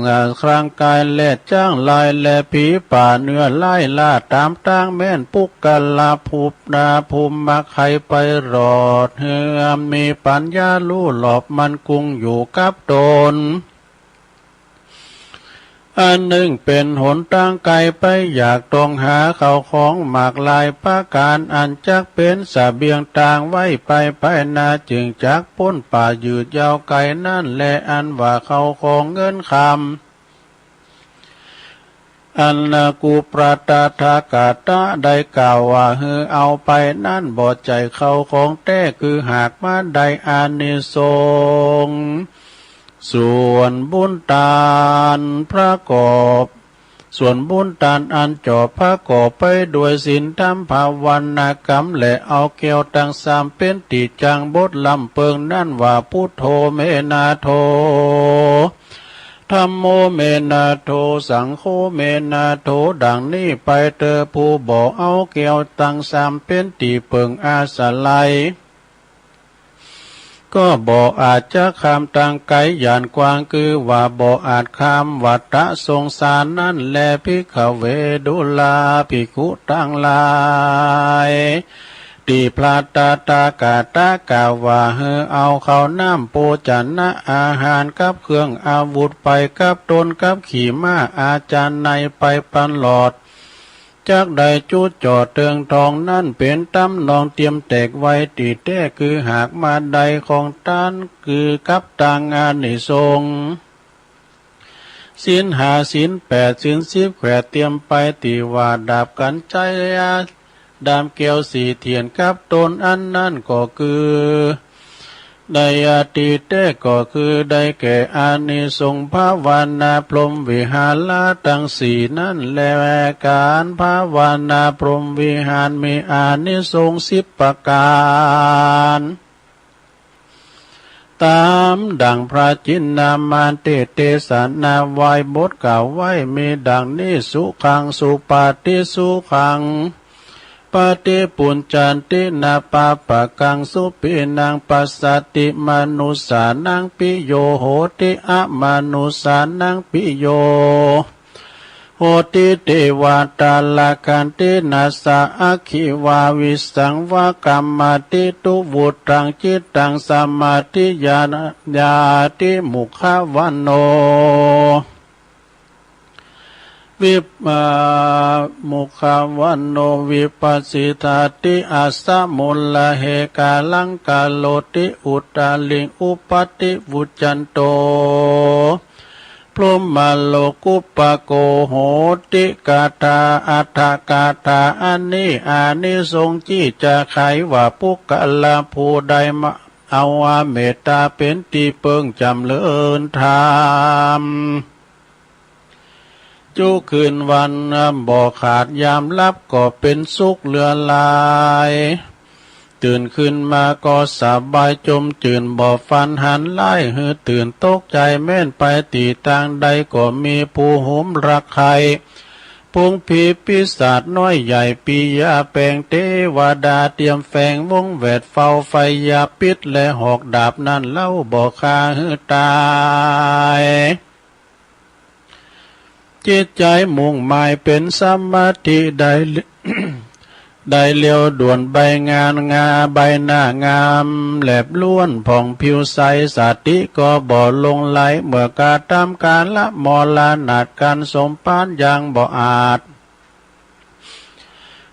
ครางกายและจ้างลายและผีป่าเนื้อไล่ล่าตามตั้งแม่นปุกกะลาภูปนาภูมิมาใครไปรอดเฮือมีปัญญาลู่หลอบมันกุงอยู่กับตนอันหนึ่งเป็นหนทางไกลไปอยากต้องหาเขาของหมากลายประการอันจักเป็นสเบียงต่างไว้ไปนาจึงจักพ้นป่ายืดยาวไกลนั่นแลอันว่าเขาของเงินคำอันกูปราตาทากาตะได้กล่าวว่าฮือเอาไปนั่นบ่ใจเขาของแท้คือหากมาได้อานิสงส์ส่วนบุญตานพระกอบส่วนบุญตานอันจอบพระกอบไปด้วยศีลธรรมภาวนากรรมและเอาเกี่ยวตั้งสามเป็นติจังบทลำเปิงนั่นว่าพุทโธเมนาโธธัมโมเมนาโธสังโฆเมนาโธดังนี้ไปเตอผู้บอกเอาเกี่ยวตั้งสามเป็นติเปิงอาสาไลก็บ่อาจจะคำตังไกยานกวางคือว่าบ่อาจคำวัฏสงสารนั่นแลภิกขเวดุลาภิกขุตั้งหลายที่พระตาตากาตากล่าวว่าเอาข้าวน้ำโภชนะอาหารกับเครื่องอาวุธไปกับตนกับขี่ม้าอาจารย์ในไปปันหลอดจากใดจุดจอดเตืองทองนั่นเป็นตำนองเตรียมแตกไว้ตีแท้คือหากมาใดของท่านคือกับต่างงานในทรงศีลห้าศีลแปดศีลสิบแขวเตรียมไปตีว่าดาบกันใจดามเกลียวสีเทียนกับตนอันนั่นก็คือได้อาทิเตก็คือได้แก่อานิสงส์ภาวนาพรหมวิหารละตั้งสี่นั่นแลการภาวนาพรหมวิหารมีอานิสงส์10 ประการตามดังพระจินนามานเตสนาวายบทกล่าวไว้มีดังนี้สุขังสุปาติสุขังปฏิปุญจันตินาปาปะกังสุปินังปัสสติมนุสานังปิโยโหติอะมนุสานังปิโยโหติเทวตาลากันตินาสาอะคิวาวิสังวะกัมมติตุวุตังจิตตังสมาธิญาติมุขวันโนวิมุขวันโนวิปัสสิทาติอาสะมุลละเหกาลังกาโลติอุตาลิงอุปติวุจันโตพรหมโลกุปโกโหติกาตาอัฏฐกาตาอันนี้อานิสงส์ที่จะไขว่าปุกกะละผู้ใด เอาเมตตาเป็นที่เปิงจำเลินธรรมจุคืนวันบ่ขาดยามลับก็เป็นสุขเลือลายตื่นขึ้นมาก็สบายจมจื่นบ่ฟันหันไล่หือตื่นตกใจแม่นไปตีต่างใดก็มีผู้หุมรักใครปุงผีปีศาจน้อยใหญ่ปียาแปลงเทวดาเตรียมแฝงวงแวดเฝ้าไฟยาปิดและหอกดาบนั่นเล่าบ่คาหือตายจิตใจมุ่งหมายเป็นสมาธิได้ ได้เลี้ยวด่วนใบงานงาใบหน้างามแหลบล้วนผ่องผิวใสสติก็บ่ลงไหลเมื่อกาตามการละมอลานาดการสมปานอย่างบ่อาจ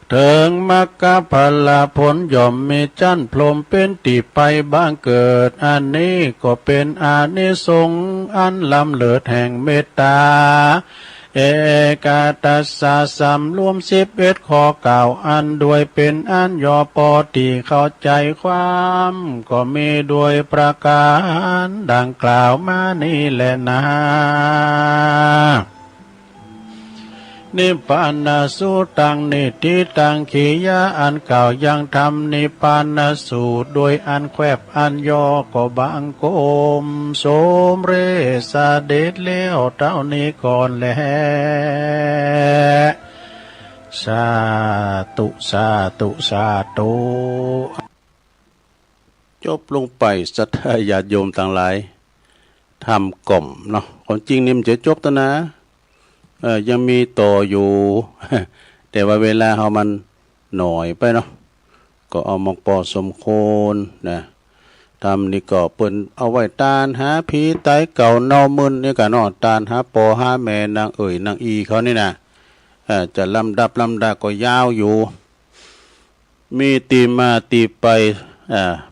เถิงมรรคผลผลย่อมมีจันพรหมเป็นติไปบ้างเกิดอันนี้ก็เป็นอานิสงส์อันล้ำเลิศแห่งเมตตาเอกาตัสสะสำรวม11ข้อกล่าวอันด้วยเป็นอันย่อปอที่เข้าใจความก็มีด้วยประการดังกล่าวมานี่แหละนะนิพพานาสูตังนิติตังขียะอันเก่ายังทำนิพพานาสูตรโดยอันแควบอันย่อก็บังโกมสมเรสเด็จแล้วเท่านี้ก่อนแลสาธุสาธุสาธุจบลงไปสัทธาญาติโยมต่างหลายทำกล่อมเนาะความจริงนี่มันจะจบแล้วนะยังมีต่ออยู่ แต่ว่าเวลาเขามันหน่อยไปเนาะก็เอามองปอสมโคนนะทำนี่ก็เปิ้นเอาไว้ตานหาผีไตเก่าเนามึนนี่กันเนาะตานหาปอหาแม่นางนางอีเขานี่นะจะลำดับก็ยาวอยู่มีตีมาตีไป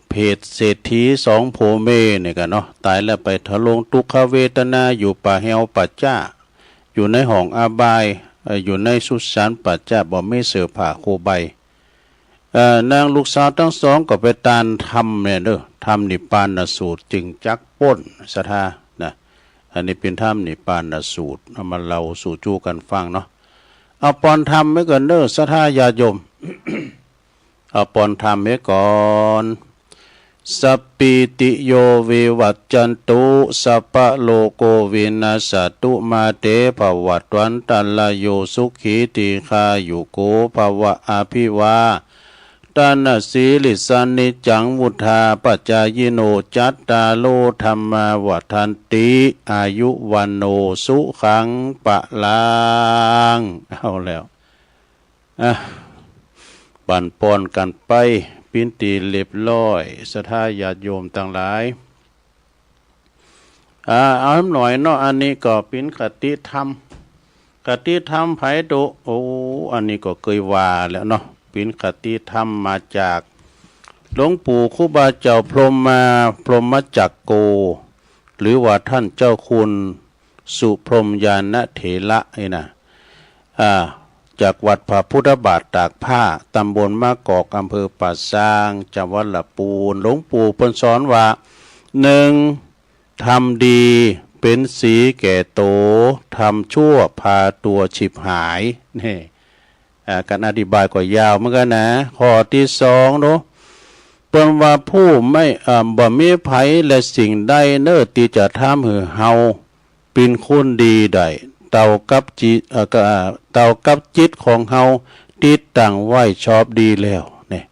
เพจเศรษฐีสองโพเมเนี่ยกันเนาะตายแล้วไปทะลงทุกขเวทนาอยู่ป่าเฮวปัจจ้าอยู่ในห้องอาบายอยู่ในสุสานปัจจ้าบ่ไม่เสือผ่าโคใบนางลูกสาวทั้งสองก็ไปตานทำเนี่ยเด้อทำนิพพานสูตรจึงจักป้นศรัทธานะอันนี้เป็นธรรมนิพพานสูตรเอามาเล่าสู่จูกันฟังเนาะเอาปอนทำไว้ก่อนเด้อศรัทธาญาติโยม เอาปอนทำไว้ก่อนสัพพิติโยวิวัจจันตุสัพพะโลโกวินาศตุมาเตภวัตวันตัลโยสุขีติคายุโกภวะอภิวาตานาสีลิสานิจังวุธาปัจจายโนจัตตาโลธรรมาวัฏันติอายุวันโนสุขังปะลังเอาแล้วบันปอนกันไปปินตีเรียบร้อยศรัทธาญาติโยมต่างหลายเอาให้หน่อยเนาะอันนี้ก็เป็นคติธรรมไผดุโอ้อันนี้ก็เคยว่าแล้วเนาะเป็นคติธรรมมาจากหลวงปู่ครูบาเจ้าพรหมจักโกหรือว่าท่านเจ้าคุณสุพรหมญาณเถระนี่นะจากวัดพระพุทธบาทตากผ้าตำบลมะกอกอำเภอป่าซางจังหวัดลำพูนหลวงปู่เพิ่นสอนว่า1. ทำดีเป็นสีแก่โตทำชั่วพาตัวฉิบหายนี่การอธิบายก็ยาวเหมือนกันนะข้อที่2เนาะเพิ่นว่าผู้ไม่บ่มีไผและสิ่งใดเน้อที่จะทำให้เฮาเป็นคนดีได้เต่ากับจิตของเฮาติดตั้งไว้ชอบดีแล้วเนี่ย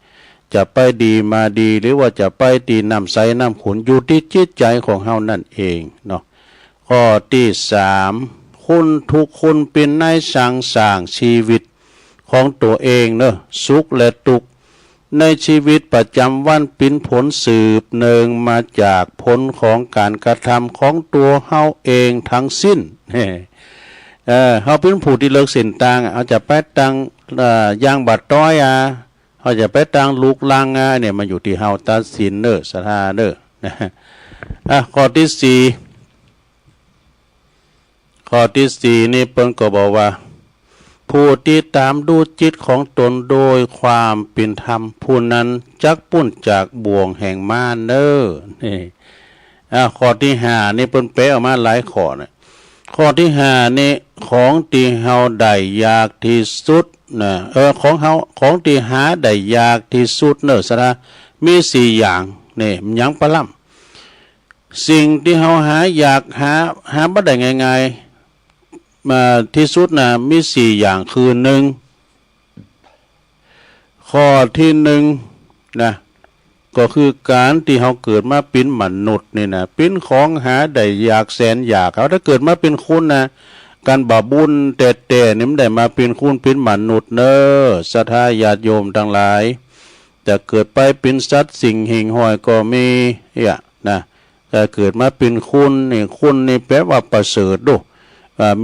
จะไปดีมาดีหรือว่าจะไปตีน้ำใสน้ำขุนอยู่ที่จิตใจของเฮานั่นเองเนาะข้อที่3คุณทุกคนเป็นนายสร้างชีวิตของตัวเองเนอะสุขและทุกข์ในชีวิตประจำวันเป็นผลสืบเนื่องมาจากผลของการกระทำของตัวเฮาเองทั้งสิ้นเขาเป็นผู้ที่เลิกสินตังเอาจะไปตังยางบัดต้อยเขาจะไปตังลูกลังเนี่ยมันอยู่ที่เฮาตัดสินเนอศรัทธาเนอข้อที่4นี่เปิ้นก็บอกว่า ผู้ที่ตามดูจิตของตนโดยความเป็นธรรมผู้นั้นจักปุ้นจากบ่วงแห่งมารเด้อนี่ข้อที่ห้านี่เปิ้นแปลออกมาหลายข้อนะข้อที่ห้านี่ของที่เฮาได้อยากที่สุดนะของที่หาได้อยากที่สุดเนอะสระมีสี่อย่างนี่มันยังปะล่ำสิ่งที่เฮาหาอยากหาบ่ได้ง่ายๆมาที่สุดนะมีสี่อย่างคือหนึ่งข้อที่หนึ่งนะก็คือการที่เฮาเกิดมาเป็นมนุษย์นี่นะเป็นของหาได้อยากแสนอยากเขาถ้าเกิดมาเป็นคุณนะการบาบุญแต่นี่มันได้มาเป็นคุณเป็นมนุษย์เนอะศรัทธาญาติโยมทั้งหลายจะเกิดไปเป็นสัตว์สิ่งหิ่งห้อยก็มีนะถ้าเกิดมาเป็นคุณนี่แปลว่าประเสริฐดู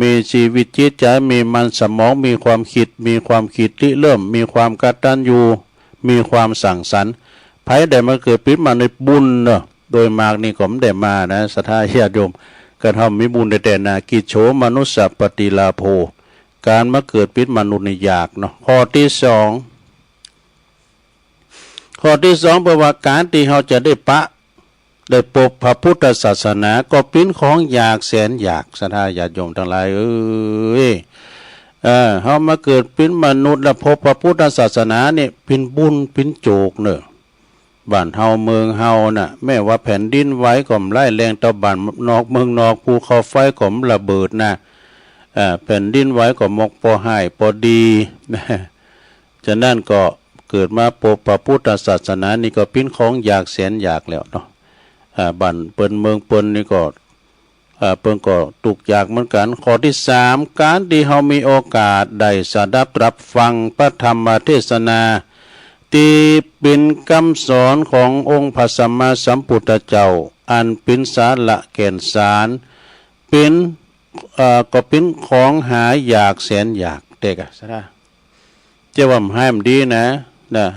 มีชีวิตจิตใจมีมันสมองมีความคิดที่เริ่มมีความกตัญญูมีความสั่งสรรค์ไผได้มาเกิดเป็นมาในบุญเนอะโดยมากนี่ก็ไม่ได้มานะศรัทธาญาติโยมกระทำมีบุญแต่นากิโฉมนุสสปฏิลาโภการมาเกิดเป็นมนุษย์ในยากเนาะข้อที่สองแปลว่าการที่เราจะได้พบพระพุทธศาสนาก็เป็นของอยากแสนอยากศรัทธาญาติโยมทั้งหลายเขามาเกิดเป็นมนุษย์และพบพระพุทธศาสนาเนี่ยเป็นบุญเป็นโจกเนอะบ้านเฮาเมืองเฮาน่ะแม้ว่าแผ่นดินไหวก็ไล่แรงตะบ้านนอกเมืองนอกภูเขาไฟก็ระเบิดนะแผ่นดินไหวก็มกพอให้พอดีฉะนั้นก็เกิดมาพบพระพุทธศาสนานี่ก็เป็นของอยากแสนอยากแล้วเนาะบ้านเปิ้นเมืองเปิ้นนี่ก็เปิ้นก็ตุกอยากเหมือนกันข้อที่สามการที่เฮามีโอกาสได้สดับรับฟังพระธรรมเทศนาที่เป็นคำสอนขององค์พระสัมมาสัมพุทธเจ้าอันเป็นสาระแก่นสารเป็นก็เป็นของหาอยากแสนอยากเด็กอะใช่ไหมเจ้าว่าให้มันดีนะ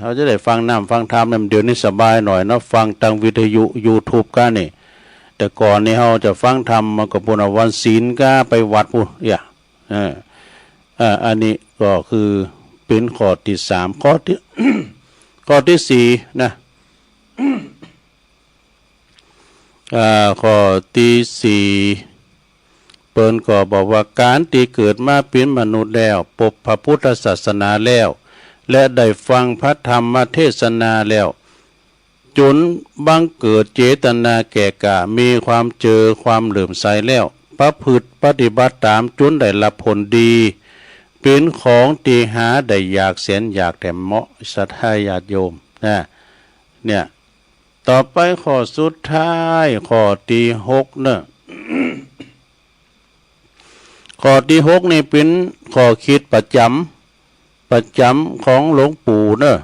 เราจะได้ฟังฟังธรรมเดี๋ยวนี้สบายหน่อยนะฟังทางวิทยุ YouTube กันนี่แต่ก่อนนี่เราจะฟังธรรมมากับปุณวันศีลก็ไปวัดพูอันนี้ก็คือเป็นข้อที่สามข้อที่สี่นะข้อที่สี่เปิ้นก็บอกว่าการที่เกิดมาเป็นมนุษย์แล้วพบพระพุทธศาสนาแล้วและได้ฟังพระธรรมเทศนาแล้วจนบังเกิดเจตนาแก่กล้ามีความเจอความเหลื่อมใสแล้วประพฤติปฏิบัติตามจนได้รับผลดีเป็นของที่หาได้อยากแสนอยากแต่เหมาะศรัทธาญาติโยมเนี่ยต่อไปข้อสุดท้ายข้อที่หกเนอะข้อที่หกนี่เป็นข้อคิดประจำของหลวงปู่เนอะ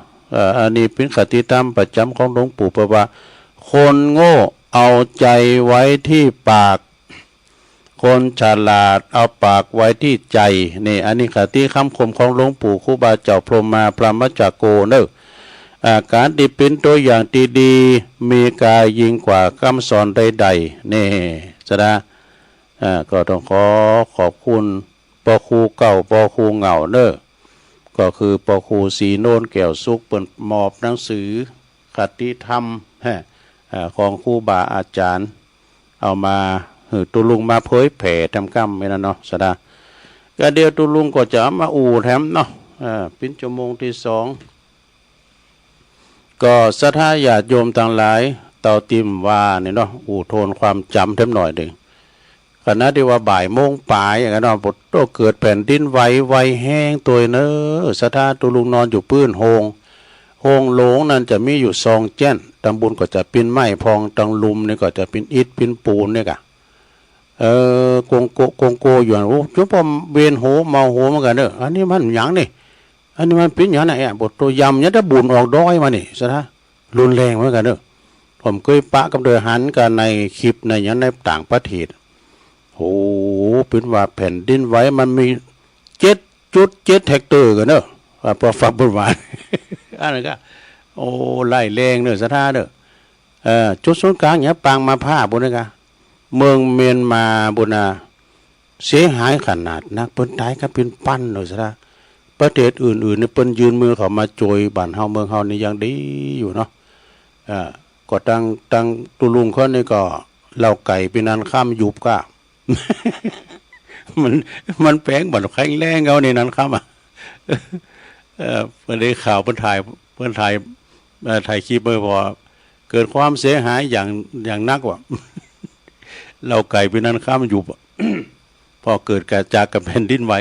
อันนี้เป็นคติธรรมประจำของหลวงปู่เพราะว่าคนโง่เอาใจไว้ที่ปากคนฉลาดเอาปากไว้ที่ใจนี่อันนี้คติคำคมของหลวงปู่ครูบาเจ้าพรหมาพระมัจจโกเนอะการที่เป็นตัวอย่างที่ดีมีกายยิ่งกว่าคำสอนใดๆนี่สะดาก็ต้องขอบคุณปอครูเก่าปอครูเหงาเนอะก็คือปอครูสีโนนแก้วสุขเปิดมอบหนังสือคติธรรมของครูบาอาจารย์เอามาตุลุงมาเผยแผ่ทำกรรมไม่นะเนาะสะดาก็เดียวตุลุงก็จะมาแถมเนาะเป็นชั่วโมงที่สองก็ศรัทธาญาติโยมต่างหลายเต่าติมว่าเนี่ยเนาะโทนความจำเท่มหน่อยหนึ่งขณะที่ว่าบ่ายโมงป่ายอย่างนั้นบทโตเกิดแผ่นดินไหวแห้งตัวเนอะศรัทธาตุลุงนอนอยู่พื้นโฮงโหลงนั้นจะมีอยู่ซองแจ้นตำบลก็จะเป็นไม้พองตังลุมนี่ก็จะเป็นอิฐเป็นปูนเนี่ยกะกงโกอยู่โอ้จุ๊บผมเวียนโหเมาโหเหมือนกันเนอะอันนี้มันหยังนี่อันนี้มันเป็นอย่างไหนบทตัวยำเนี่ยถ้าบุญออกด้อยมานี่ศรัทธารุนแรงเหมือนกันเนอะผมเคยปะกับเดือหันกันในคลิปในอย่างในต่างประเทศโอ้เป็นว่าแผ่นดินไหวมันมี7.7 เฮกเตอร์กันเนอะพอฟังบุญหวานอันนั้นก็โอ้ไล่แรงเนอะศรัทธาเนอะจุดศูนย์กลางเนี่ยปางมาผ้าบุญนะเมืองเมียนมาบุญเสียหายขนาดนักเปิ้นตายก็เป็นปั้นเนอะศรัทธา ประเทศอื่นๆนี่เปิ้นยืนมือเขามาโจยบ้านเฮาเมืองเฮานี่ยังดีอยู่เนาะก็ตั้งตุลุงเขานี่ก็เหล้าไก่ปีนันข้ามยุบก็ มันแปลงบัดแข็งแรงเอาในนั้นครับเพิ่นได้ข่าวเพิ่นถ่ายคลิปพอเกิดความเสียหายอย่างนักว่า เราไก่ไปนั้นข้ามอยู่ พอเกิดการจากกับแผ่นดินไหว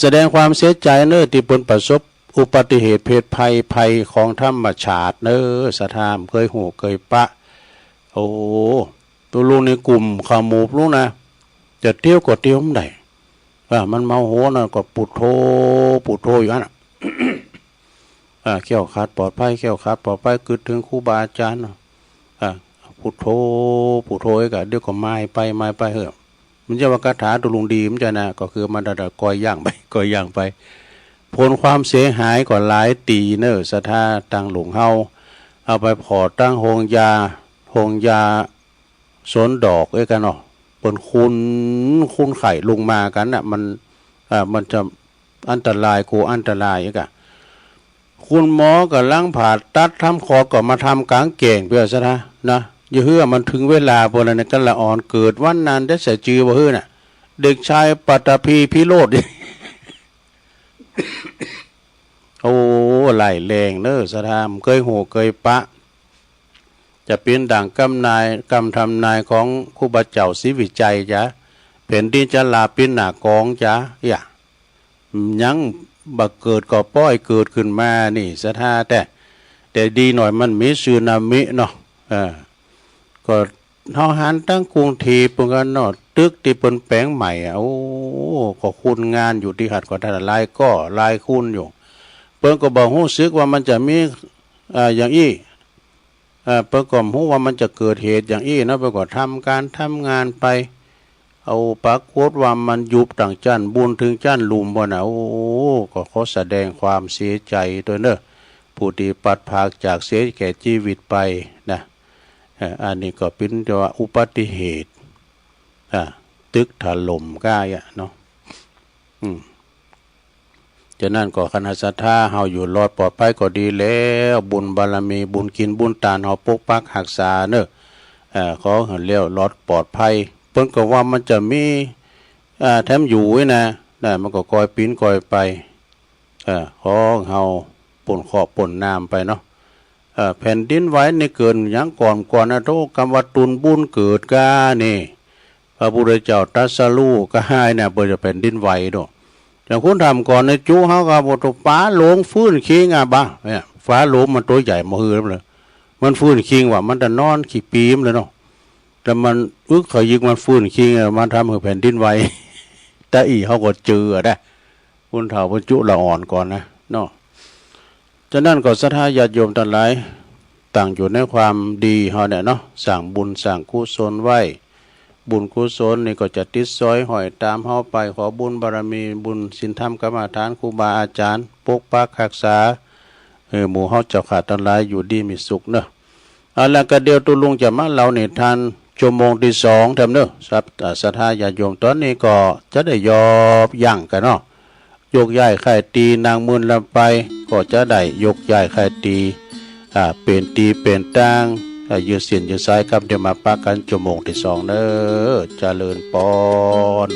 แสดงความเสียใจเนอที่เพิ่นประสบอุบัติเหตุเพศภัยของธรรมชาติเนอสะทามเคยหูเคยปะโอ้ตัวลุงในกลุ่มขโมบลุงนะจะเที่ยวก็เที่ยวไม่ได้มันเมาโหนะก็ปุดโทอยู่นั่นเขี้ยวขาดปลอดภัยเขี้ยวขาดปลอดภัยกึดถึงครูบาอาจารย์ปุดโทไอ้กะเดี๋ยวก็ไม่ไปเหอะมันจะว่าคาถาตุลุงดีมันจะนะก็คือมันจะกอยย่างไปผลความเสียหายก็หลายตีเนอสะท่าตังหลวงเฮาเอาไปพอตั้งโฮงยาสนดอกไอ้กันเนาะเปิ้นคุณไข่ลงมากันน่ะมันจะอันตรายอันตรายไอ้กะคุณหมอก็ล้างผ่าตัดทำคอก็มาทำกลางเก่งเพื่อซะนะอย่าเฮือมันถึงเวลาพวกนั้นกันละอ่อนเกิดวันนั้นได้เสียจือบ่เฮือน่ะเด็กชายปัตตภีพิโรธ โอ้ไหลแรงเนอสะทามเคยหูเคยปะจะเป็นดั่งกำทำนายของครูบาเจ้าศรีวิจัยจ้ะแผ่นดินจะลาปินหน้ากองจ้ะยังบักเกิดก็ป้อยเกิดขึ้นมานี่สะท่าแต่ดีหน่อยมันมีสึนามิเนาะก็เฮาหันตั้งกรุงเทพฯกันเนาะตึกที่เปิ้นแปลงใหม่โอ้ก็คุณงานอยู่ที่หัดก็ได้หลายคุณอยู่เปิ้นก็บ่ฮู้สึกว่ามันจะมีอย่างอี้เปิ้นก็ฮู้ว่ามันจะเกิดเหตุอย่างอี้เนาะเปิ้นก็ทำงานไปเอาปรากฏว่ามันยุบต่างจันบุญถึงจันลุมบ่น่ะโอ้ก็ขอแสดงความเสียใจด้วยเด้อผู้ที่ปัดภาคจากเสียแก่ชีวิตไปนะอันนี้ก็เป็นว่าอุบัติเหตุตึกถล่มก้ายเนาะฉะนั้นก็คณะศรัทธาเฮาอยู่รอดปลอดภัยก็ดีแล้วบุญบารมีบุญกินบุญทานเฮาปกปักรักษาเด้อขอให้แล้วรอดปลอดภัยเพิ่นก็ว่ามันจะมีแถมอยู่ไว้นะมันก็กอยปีนกอยไปขอเฮาป่นขอบป่นน้ำไปเนาะแผ่นดินไหวในเกินอย่างก่อนนะโตกรรมวัตุนบุญเกิดกานี่พระพุทธเจ้าตรัสรู้ก็ให้เนี่ยเปิดจะแผ่นดินไหวดอกแต่คุณทำก่อนในจูเฮาก็บ่ตฟ้าหลงฟื้นคิงบ่เนี่ยฟ้าหลงมันตัวใหญ่มาฮือเลยมันฟื้นคิงว่ามันจะนอนขี้ปีมเลยเนาะแต่มันเขายิงมันฟื้นคิงมันทำให้แผ่นดินไหวแต่เฮาก็เจอได้คุณเฒ่าพระจุละอ่อนก่อนนะเนาะฉะนั้นก็ศรัทธาญาติโยมทั้งหลายต่างอยู่ในความดีเฮาเนี่ยเนาะสร้างบุญสร้างกุศลไว้บุญกุศลนี่ก็จะติดซอยห้อยตามเฮาไปขอบุญบารมีบุญศีลธรรมกรรมฐานครูบาอาจารย์ปกปักรักษาหมู่เฮาเจ้าขาดทั้งหลายอยู่ดีมีสุขเนาะแล้วก็เดี๋ยวตุลุงจะมาเล่านิทานชั่วโมงที่2ทำเนาะศรัทธาญาติโยมตอนนี้ก็จะได้ยอบยั้งกันเนาะยกย้ายไข่ตีนางมืนลำไปก็จะได้ยกย้ายไข่ตีเป็นตีเป็นตั้งยืดเส้นยืดสายครับเดี๋ยวมาปากันชั่วโมงที่2เด้อเจริญพร